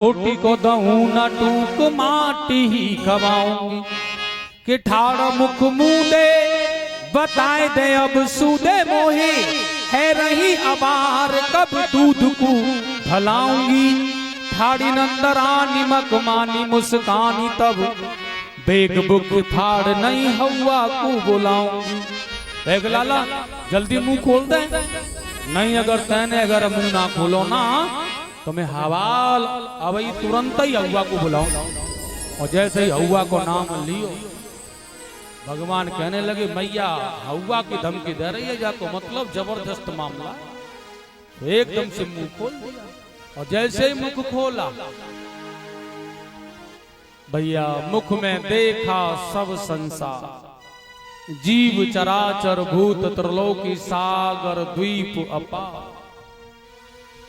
रोटी को दहूं न टूक माटी ही खवाऊंगी कि ठाड़ मुख मुंह दे बताए दे अब सूदे मोहे है रही अबार कब दूध को भलाऊंगी ठाड़ी नंदरा निमक मानी मुस्कानी तब बेग बुक फाड़ नहीं हवा को बुलाऊंगी। बेग लाला जल्दी मुंह खोल दे, नहीं अगर तैने अगर मुंह ना खोलो ना तो मैं हवाल अवई तुरंत ही हवा को बुलाऊं। और जैसे ही हवा को नाम लियो भगवान कहने लगे मैया हवा की धमकी दे रही है जाको, मतलब जबरदस्त मामला। तो एकदम से मुंह खोल दिया और जैसे ही मुख खोला भैया मुख में देखा सब संसार, जीव चराचर भूत त्रिलोकी सागर द्वीप अपार,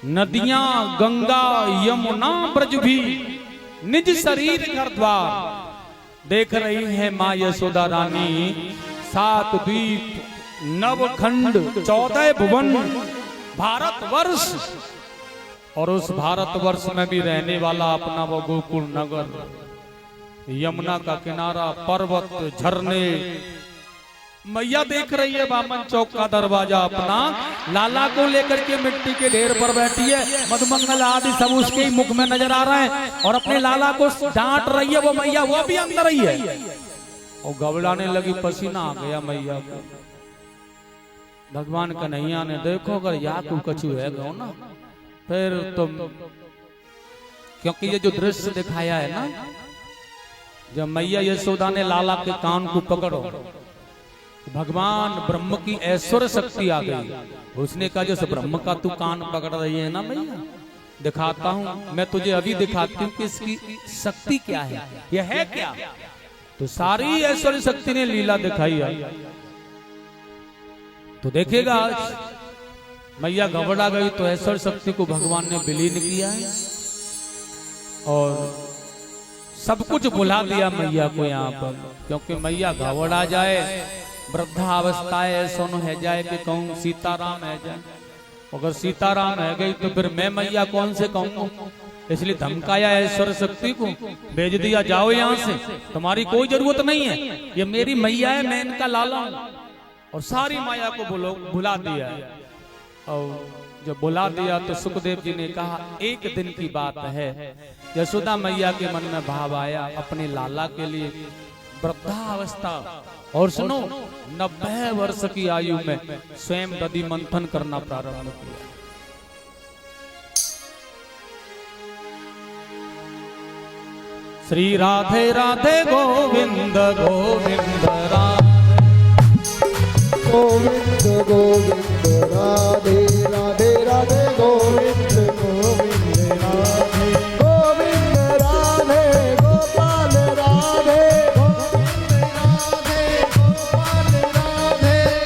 नदियां गंगा यमुना ब्रज भी निज शरीर कर द्वार, देख रही है मां यशोदा रानी सात द्वीप नवखंड 14 भुवन भारतवर्ष, और उस भारतवर्ष में भी रहने वाला अपना वो गोकुल नगर, यमुना का किनारा, पर्वत झरने, मैया देख रही है बामन चौक का दरवाजा अपना, लाला को लेकर के मिट्टी के ढेर पर बैठी है, मधुमंगल आदि सब उसके ही मुख में नजर आ रहे हैं और अपने लाला को डांट रही है वो मैया, वो भी अंदर ही है और घबराने लगी, पसीना आ गया मैया को। भगवान कन्हैया ने देखो अगर या को कछु है गो ना फिर तुम, क्योंकि ये जो दृश्य दिखाया है ना, जब मैया यशोदा ने लाला के कान को पकड़ो, भगवान ब्रह्म की ऐश्वर्य शक्ति आ गई। उसने कहा जैसे ब्रह्म का तू कान पकड़ रही है ना मैया, दिखाता हूं मैं तुझे, अभी दिखाती हूँ कि इसकी शक्ति क्या है, यह है क्या। तो सारी ऐश्वर्य शक्ति ने लीला दिखाई है। तो देखेगा आज मैया घबरा गई तो ऐश्वर्य शक्ति को भगवान ने विलीन किया है और सब कुछ भुला दिया मैया को यहाँ पर, क्योंकि मैया घबरा जाए, वृद्धावस्था ऐसा न है जाए कि कहूँ सीताराम है जाए, अगर सीताराम है गई तो फिर मैं मैया कौन से कहूँ, इसलिए धमकाया ऐश्वर्य शक्ति को, भेज दिया जाओ यहाँ से, तुम्हारी कोई जरूरत नहीं है, ये मेरी मैया है, मैं इनका लाला हूँ, और सारी माया को भुला दिया। और जब बुला दिया तो सुखदेव जी ने कहा एक दिन की बात है, यशोदा मैया के मन में भाव आया अपने लाला के लिए, वृद्धावस्था, और सुनो 90 वर्ष की आयु में स्वयं दधि मंथन करना प्रारंभ किया। श्री राधे राधे गोविंद गोविंद राधे गोविंद गोविंद राधे राधे राधे गोविंद गोविंद राधे गोविंद राधे गोपाल राधे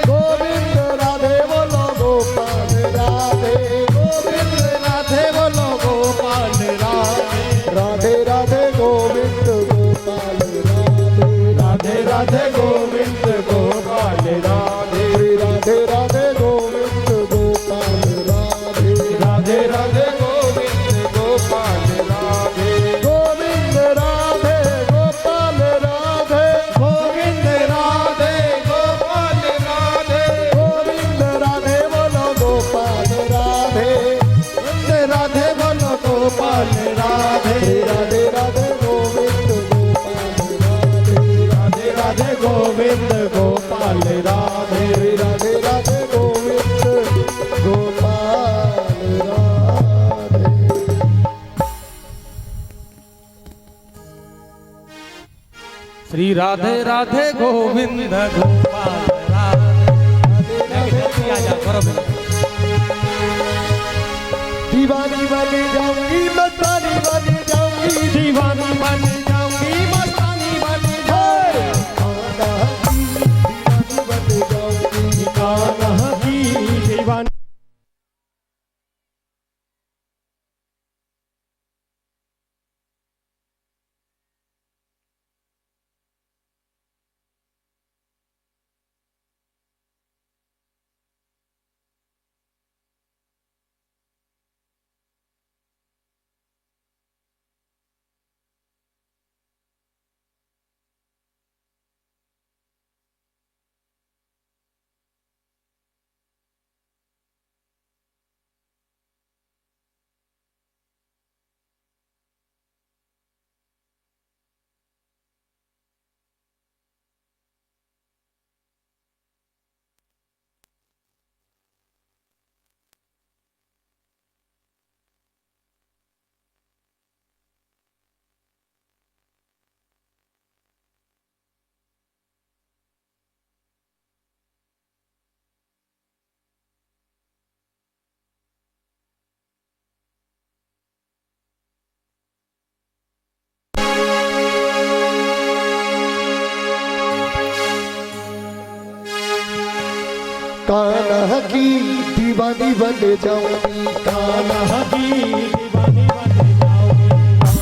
गोविंद राधे बोलो गोपाल राधे गोविंद राधे बोलो गोपाल राधे राधे राधे गोविंद गोपाल राधे राधे राधे गोविंद गोपाल राधे राधे राधे गोविंद गोपाल राधे राधे राधे गोविंद गोपाल राधे गोविंद राधे गोपाल राधे गोविंद राधे गोपाल राधे गोविंद राधे बोलो गोपाल राधे गोविंद राधे बोलो गोपाल राधे राधे राधे गोविंद गोपाल राधे राधे राधे गोविंद गोपाल राधे राधे राधे गोविंद गोपाल राधे। श्री राधे राधे गोविंद गोपाल राधे। दीवानी बन जाऊंगी मस्तानी बन जाऊंगी, दीवानी बन जाऊंगी मस्तानी बन जाऊंगी, दीवानी बन जाऊंगी कान्हा की दीवानी। की दीवानी बन जाऊंगी, कान्हा की दीवानी बन जाऊंगी,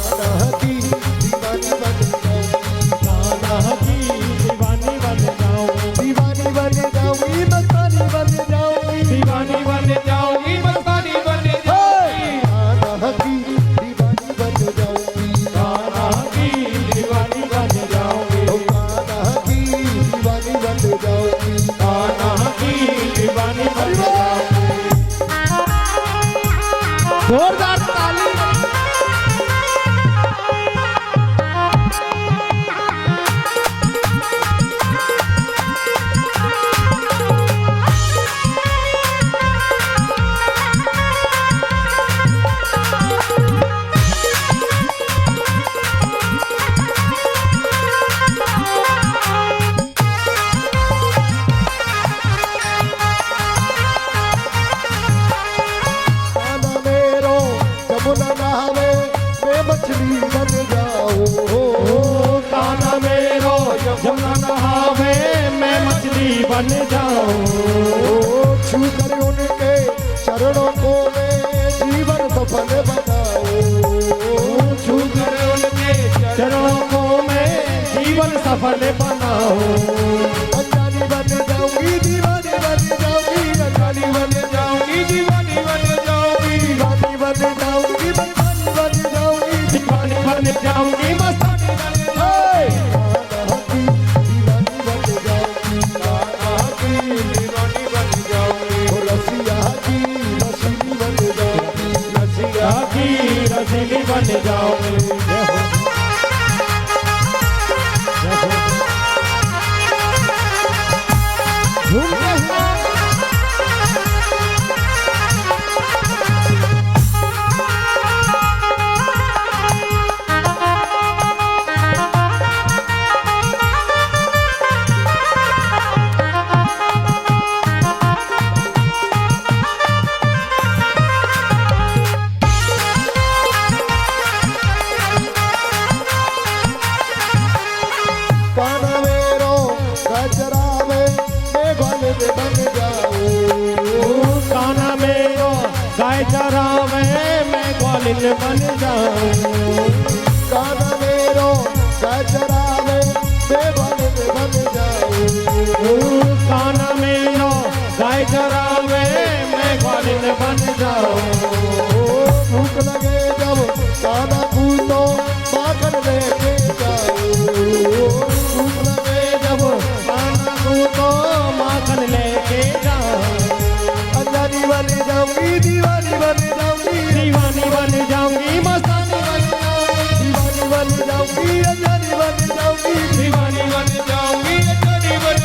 कान्हा की दीवानी बन जाऊंगी, कान्हा की दीवानी बन जाऊंगी, दीवानी बन जाऊंगी, मस्तानी बन जाऊंगी, दीवानी बन जाऊंगी, मस्तानी बन जाऊंगी, कान्हा की दीवानी बन जाऊंगी, कान्हा की दीवानी बन जाऊंगी, ओ कान्हा की दीवानी बन जाऊंगी, कान्हा की दीवानी बन जाऊंगी। जोरदार ताली। कान्हा मेरो जमुना नहावे मैं मछली बन जाऊं, कान्हा मेरो यमुना नहावे मैं मछली बन जाऊं, छू कर उनके चरणों को मैं जीवन सफल बनाऊं, छू कर उनके चरणों को मैं जीवन सफल बनाऊं, अनजानी बन जाऊंगी, दीवानी बन जाऊंगी, अनजानी बन जाऊंगी, दीवानी बन जाऊंगी, दीवानी बन जाऊंगी, मस्तानी बन जाऊंगी, दीवानी बन जाऊंगी, मस्तानी बन कान्हा की दीवानी बन जाऊंगी, जाऊंगी, कान्हा की दीवानी बन जाऊंगी, ओ रसिया की रसीली बन जाऊंगी, रसिया की रसीली बन जाऊंगी। जय हो, जय हो। झूमते हुए कान्हा मेरो गजरा में मैं ग्वालिन बन जाऊं, कान्हा मेरो गाय चरावे मैं ग्वालिन बन जाऊं, कान्हा मेरो गजरा में मैं ग्वालिन बन जाऊं, कान्हा मेरो गाय चरावे मैं ग्वालिन बन जाऊं, भूख लगे जब कान्हा पूछो माखन लेके जाऊं, भूख लगे जब कान्हा को तो माखन लेके जाऊं, अनजानी बन जाऊंगी, दीवानी बन जाऊंगी, दीवानी बन जाऊंगी, मस्तानी बन जाऊंगी, दीवानी बन जाऊंगी, अनजानी बन जाऊंगी, दीवानी बन जाऊंगी, अनजानी बन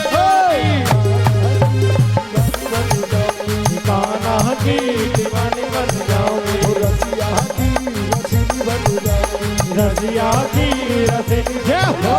जाऊंगी, कान्हा की दीवानी बन जाऊंगी, ओ रसिया की रसीली बन जाऊंगी, रसिया की रसीली। जय हो।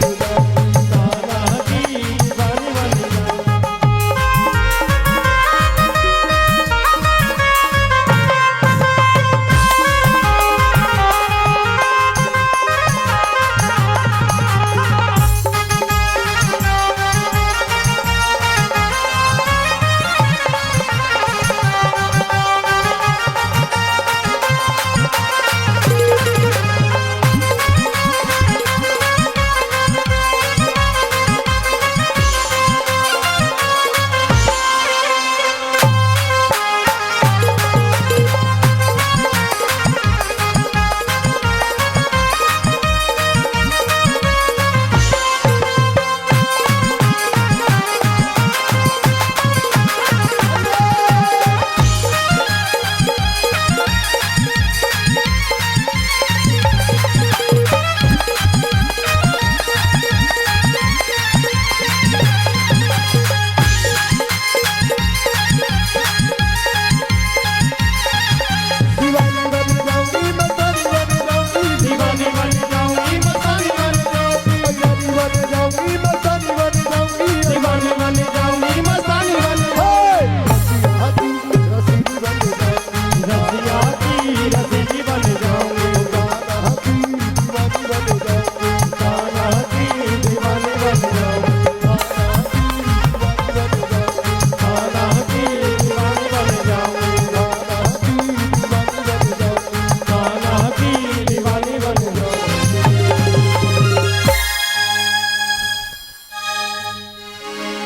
कान्हा की दीवानी बन जाऊंगी।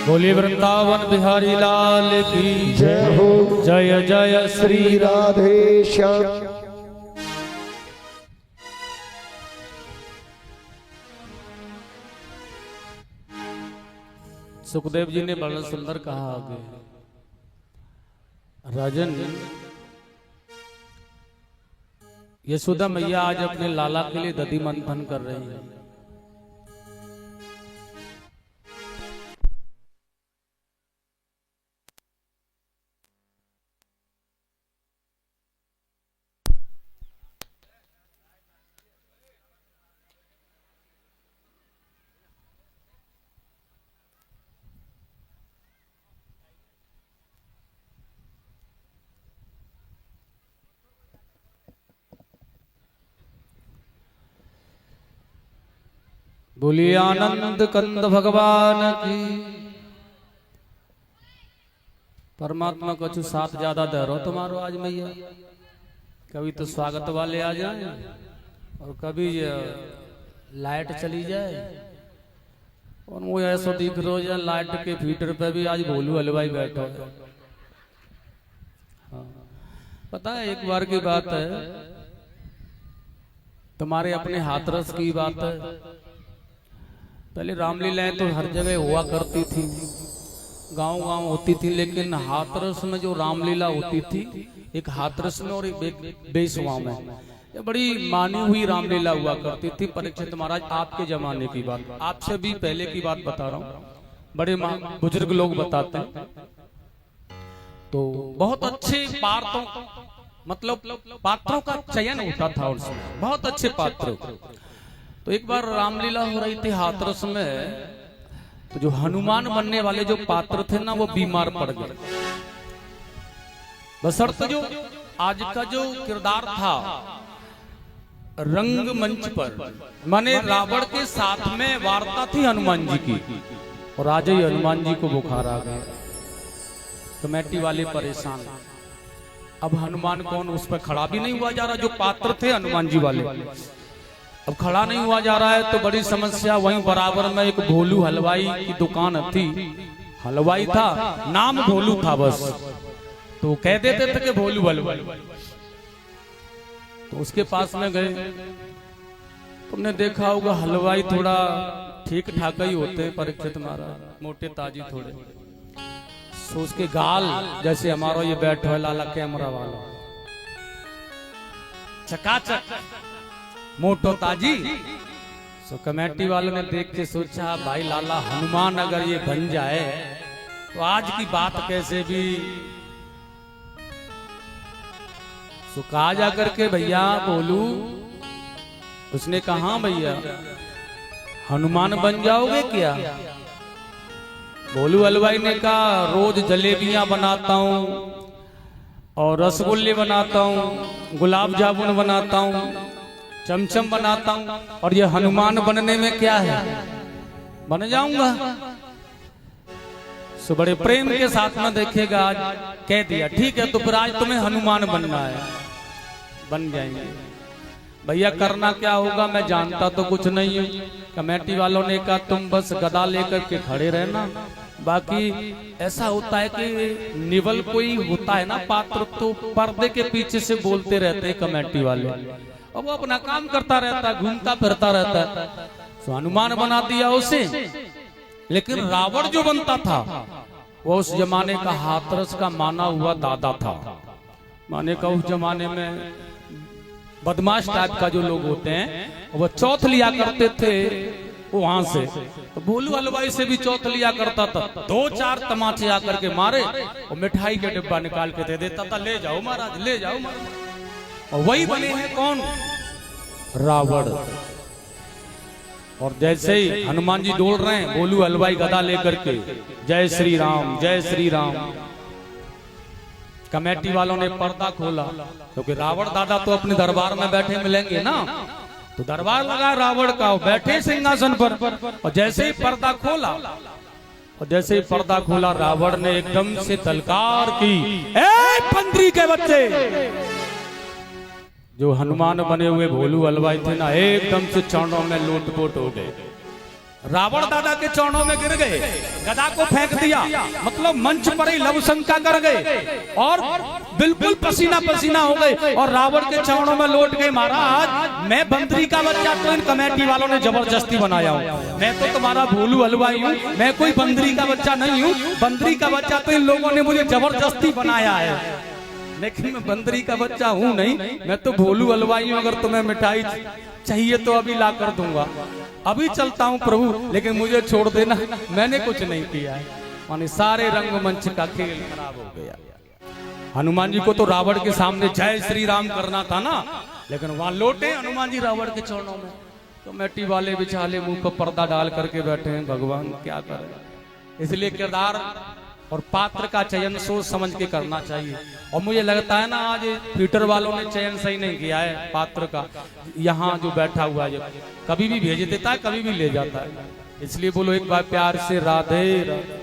बोलिए वृंदावन बिहारी लाल की जय हो। जय जय श्री श्री राधे श्याम। सुखदेव जी ने बड़ा सुंदर कहा आगे, राजन यशोदा मैया आज अपने लाला के लिए दधि मंथन कर रही है। बोलिए आनंद कंद भगवान की। परमात्मा को कुछ साथ ज्यादा दे रहो तुम्हारो आज मैया। कभी तो स्वागत वाले आ जाए और कभी लाइट चली जाए और वो ऐसा दिख रहा है लाइट के फीटर पे भी आज भोलू हलवाई बैठा है। हाँ। पता है एक बार की बात है, तुम्हारे अपने हाथरस की बात है। पहले रामलीलाएं तो हर जगह हुआ करती थी, गांव गांव होती थी, लेकिन हाथरस में जो रामलीला होती थी, एक हाथरस में और एक बेसवा में, ये बड़ी मानी हुई रामलीला हुआ करती थी। परीक्षित महाराज आपके जमाने की बात, आपसे भी पहले की बात बता रहा हूँ, बड़े बुजुर्ग लोग बताते हैं। तो बहुत अच्छे पात्रों, मतलब पात्रों का चयन होता था उसमें, बहुत अच्छे पात्र। तो एक बार रामलीला हो रही थी हाथरस में, तो जो हनुमान बनने वाले जो पात्र थे ना, वो बीमार पड़ गए। बशर्ते जो आज का जो किरदार था रंग मंच पर, माने रावण के साथ में वार्ता थी हनुमान जी की, और आज ही हनुमान जी को बुखार आ गया। कमेटी वाले परेशान, अब हनुमान कौन, उस पर खड़ा भी नहीं हुआ जा रहा। जो पात्र थे हनुमान जी वाले, अब खड़ा नहीं हुआ जा रहा है, तो बड़ी समस्या। वहीं बराबर में एक भोलू हलवाई की दुकान थी, हलवाई था, नाम भोलू था बस, तो कह देते थे कि भोलू हलवाई। तो उसके पास में गए, तुमने देखा होगा हलवाई थोड़ा ठीक ठाक ही होते, परीक्षित महाराज मोटे ताजी थोड़े। तो उसके गाल जैसे हमारा ये बैठो है लाला कैमरा वाला, चकाचक मोटो ताजी। तो कमेटी वालों ने देख के सोचा, भाई लाला हनुमान अगर ये बन जाए तो आज की बात कैसे भी। तो कहा जाकर के भैया बोलू, उसने कहा भैया हनुमान बन जाओगे क्या? भोलू हलवाई ने कहा रोज जलेबियां बनाता हूँ और रसगुल्ले बनाता हूँ, गुलाब जामुन बनाता हूँ, चमचम बनाता हूँ, और ये हनुमान बनने में क्या है, बन जाऊंगा। सो बड़े प्रेम के साथ में देखेगा, आज कह दिया ठीक है तो फिर आज तुम्हें हनुमान बनना है, बन जाएंगे। भैया करना क्या होगा मैं जानता तो कुछ नहीं हूँ। कमेटी वालों ने कहा तुम बस गदा लेकर के खड़े रहना, बाकी ऐसा होता है कि निवल कोई होता है ना पात्र, तो पर्दे के पीछे से बोलते रहते हैं कमेटी वाले, और वो अपना काम करता रहता है, घूमता फिरता रहता है। तो हनुमान बना दिया उसे। लेकिन रावण जो बनता था वो उस जमाने का हाथरस का माना हुआ दादा था। माने का उस जमाने में बदमाश टाइप का जो लोग होते हैं वो चौथ लिया करते थे वहां से, तो भोलू हलवाई से भी चौथ लिया करता था। 2-4 तमाचे आकर के मारे और मिठाई के डिब्बा निकाल के दे देता था, ले जाओ महाराज, ले जाओ महाराज। और वही बने हैं कौन, रावण। और जैसे ही हनुमान जी दौड़ रहे हैं, भोलू हलवाई गदा लेकर के जय श्री राम, जय श्री राम। कमेटी वालों ने पर्दा खोला, क्योंकि रावण दादा तो अपने दरबार में बैठे मिलेंगे ना, तो दरबार लगा रावण का, बैठे सिंहासन पर। और जैसे ही पर्दा खोला, और जैसे ही पर्दा खोला, रावण ने एकदम से तलकार की, ए पंद्री के बच्चे। जो हनुमान बने हुए भोलू हलवाई थे ना, एकदम से चरणों में लोटपोट हो गए, रावण दादा के चरणों में गिर गए, गदा को फेंक दिया, मतलब मंच पर ही लव शंका कर गए और बिल्कुल पसीना पसीना हो गए और रावण के चरणों में लौट गए, महाराज मैं बंदरी का बच्चा तो इन कमेटी वालों ने जबरदस्ती बनाया हूँ, मैं तो तुम्हारा भोलू हलवाई हूँ, मैं कोई बंदरी का बच्चा नहीं हूँ, बंदरी का बच्चा तो इन लोगों ने मुझे जबरदस्ती बनाया है, लेकिन मैं बंदरी का बच्चा हूँ नहीं, मैं तो भोलू हलवाई हूँ, अगर तुम्हें मिठाई चाहिए तो अभी ला कर दूंगा, अभी चलता हूँ प्रभु, लेकिन मुझे छोड़ देना, मैंने कुछ नहीं किया है। माने सारे रंगमंच का खेल खराब हो गया। हनुमान जी को तो रावण के सामने जय श्री राम करना था ना, लेकिन वहां लौटे हनुमान जी रावण के चरणों में। तो कमेटी वाले बेचारे मुंह पर पर्दा डाल करके बैठे हैं, भगवान क्या करें। इसलिए किरदार और पात्र का चयन सोच समझ के करना चाहिए। और मुझे लगता है ना आज थिएटर वालों ने चयन सही नहीं किया है पात्र का। यहाँ जो बैठा हुआ है कभी भी भेज देता है, कभी भी ले जाता है। इसलिए बोलो एक बार प्यार से राधे राधे,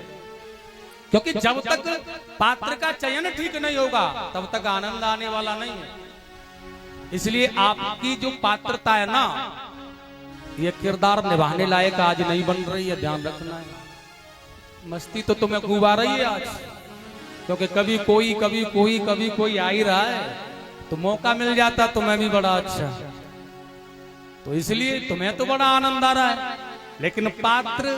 क्योंकि जब तक पात्र का चयन ठीक नहीं होगा तब तक आनंद आने वाला नहीं है। इसलिए आपकी जो पात्रता है ना, ये किरदार निभाने लायक आज नहीं बन रही है, ध्यान रखना है। मस्ती तो तुम्हें खूब आ रही है आज, क्योंकि कभी कोई कभी कोई कभी कोई आ ही रहा है, तो मौका मिल जाता तुम्हें भी बड़ा अच्छा, तो इसलिए तुम्हें तो बड़ा आनंद आ रहा है। लेकिन पात्र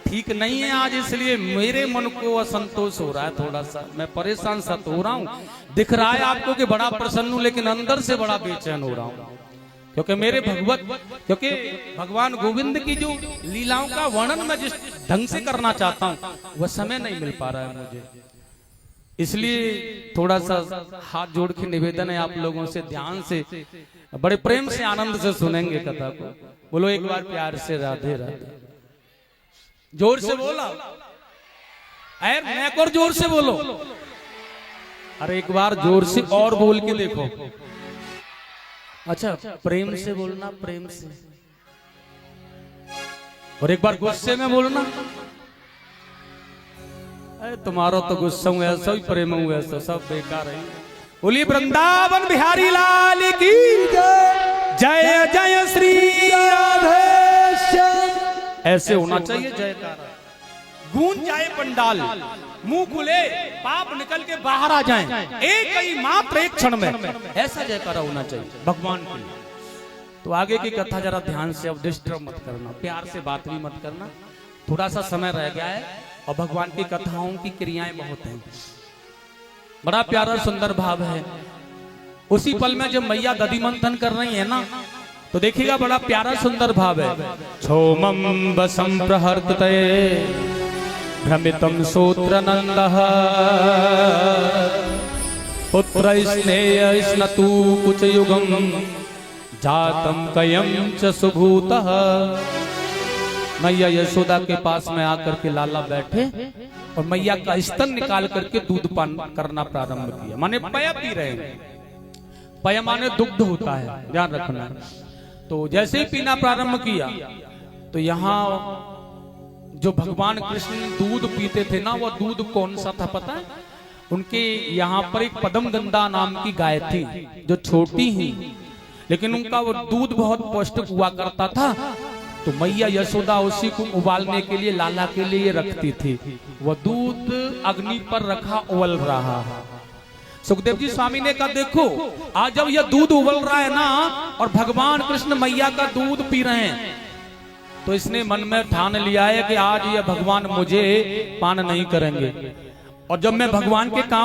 ठीक नहीं है आज, इसलिए मेरे मन को असंतोष हो रहा है, थोड़ा सा मैं परेशान सा तो हो रहा हूँ। दिख रहा है आपको कि बड़ा प्रसन्न हूँ, लेकिन अंदर से बड़ा बेचैन हो रहा हूँ, क्योंकि मेरे क्योंकि भगवान गोविंद की जो लीलाओं का वर्णन मैं जिस ढंग से करना चाहता हूँ वह समय नहीं मिल पा रहा है मुझे। इसलिए थोड़ा सा हाथ जोड़ के निवेदन है आप लोगों से, ध्यान से बड़े प्रेम से आनंद से सुनेंगे कथा को। बोलो एक बार प्यार से राधे राधे, जोर से बोला, अरे मैं और जोर से बोलो, अरे एक बार जोर से और बोल के देखो। अच्छा प्रेम से बोलना, प्रेम से, और एक बार गुस्से में बोलना। अरे तुम्हारा तो गुस्सा हूं ऐसा ही, प्रेम हूं ऐसा, सब बेकार है। बोलिए वृंदावन बिहारी लाल की जय, जय जय श्री राधेश्याम। ऐसे होना चाहिए जयकारा, गूंज जाए पंडाल, मुंह खुले, पाप निकल के बाहर आ जाएं, एक ही मात्र एक क्षण में, ऐसा जयकारा होना चाहिए भगवान के लिए। तो आगे की कथा जरा ध्यान से, अब डिस्टर्ब मत करना, प्यार से बात भी मत करना, थोड़ा सा समय रह गया है और भगवान की कथाओं की क्रियाएं बहुत हैं। बड़ा प्यारा सुंदर भाव है। उसी पल में जब मैया दधि मंथन कर रही है ना, तो देखिएगा बड़ा प्यारा सुंदर भाव है। छोमम बसम प्रहर्तते भ्रमितम सूत्र नंदः पुत्र स्नेह स्नतु कुच युगम जातम कयम च सुभूतः मैया यशोदा के पास में आकर के लाला बैठे और मैया का स्तन निकाल करके दूध पान करना प्रारंभ किया। माने पया पी रहे हैं। पया माने दुग्ध होता है, ध्यान रखना। तो जैसे ही पीना प्रारंभ किया तो यहाँ जो भगवान कृष्ण दूध पीते थे ना, वो दूध कौन सा था पता है? उनके यहाँ पर एक पद्मगंधा नाम की गाय थी जो छोटी ही, लेकिन उनका वो दूध बहुत पौष्टिक हुआ करता था। तो मैया यशोदा उसी को उबालने के लिए लाला के लिए रखती थी। वह दूध अग्नि पर रखा उबल रहा है। सुखदेव जी स्वामी ने कहा देखो आज जब यह दूध उबल रहा है ना और भगवान कृष्ण मैया का दूध पी रहे हैं, तो इसने मन में ठान लिया है कि आज यह भगवान मुझे पान नहीं करेंगे। और जब मैं भगवान के काम